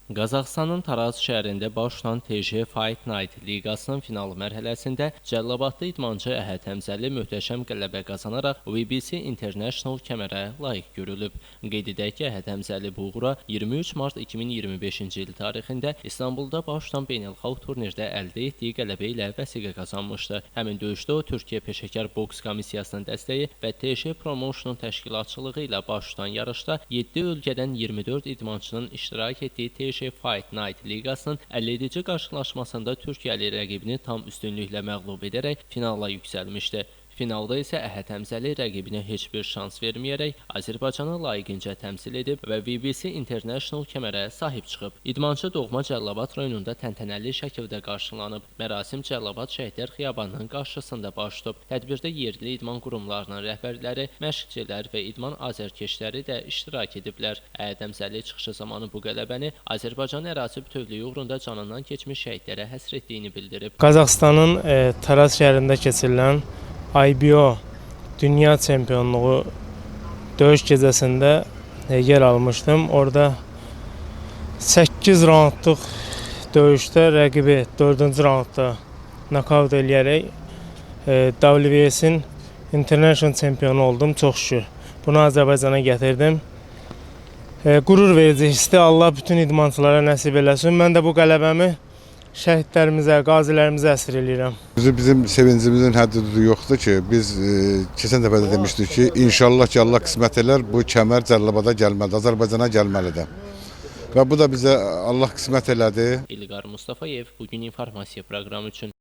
Qazaxıstanın Taraz şəhərində baş tutan TJ Fight Night liqasının final mərhələsində Cəlilabadlı idmançı Əhəd Həmzəli möhtəşəm qələbə qazanaraq WBC International kəmərə layiq görülüb. Qeyd edək ki, Əhəd Həmzəli bu uğura 23 mart 2025-ci il tarixində İstanbulda baş tutan beynəlxalq turnirdə əldə etdiyi qələbə ilə vəsiqə qazanmışdı. Həmin döyüşdə o, Türkiyə Peşəkar Boks Komissiyasının dəstəyi və TJ Promotion'un təşkilatçılığı ilə baş tutan yarışda 7 ölkədən 24 idmançının iştirak etdiyi TJ Fight Night liqasının 50-ci qarşılaşmasında Türkiyəli rəqibini tam üstünlüklə məğlub edərək finala yüksəlmişdi. Finalda isə Əhəd Həmzəli rəqibinə heç bir şans verməyərək Azərbaycanı layiqincə təmsil edib və WBC International kəmərə sahib çıxıb. İdmançı doğma Cəlilabad rayonunda təntənəli şəkildə qarşılanıb. Mərasim Cəlilabad Şəhidlər Xiyabanının qarşısında baş tutub. Tədbirdə yerli idman qurumlarının rəhbərləri, məşqçilər və idman azərkeşləri də iştirak ediblər. Əhəd Həmzəli çıxışı zamanı bu qələbəni Azərbaycan ərazi bütövlüyü uğrunda canından keçmiş şəhidlərə həsr etdiyini bildirib. Qazaxıstanın Taraz şəhərində keçirilən IBO Dünya Çempionluğu döyüş gecəsində yer almışdım. Orada 8 raundluq döyüşdə rəqibi 4-cü raundda nokaut eləyərək WBC'nin International çempionu oldum, çox şükür. Bunu Azərbaycana gətirdim. Qürur verici hissdir. Allah bütün idmançılara nəsib eləsin. Mən də bu qələbəmi şəhidlərimizə, qazilərimizə əsir eləyirəm. Bizim sevincimizin həddi yoxdur ki, biz keçən dəfə də demişdik ki, inşallah ki, Allah qismət elər, bu kəmər Cəlilabada gəlməlidir, Azərbaycana gəlməlidir. Və bu da bizə Allah qismət elədi. İlqar Mustafayev bugün informasiya proqramı üçün.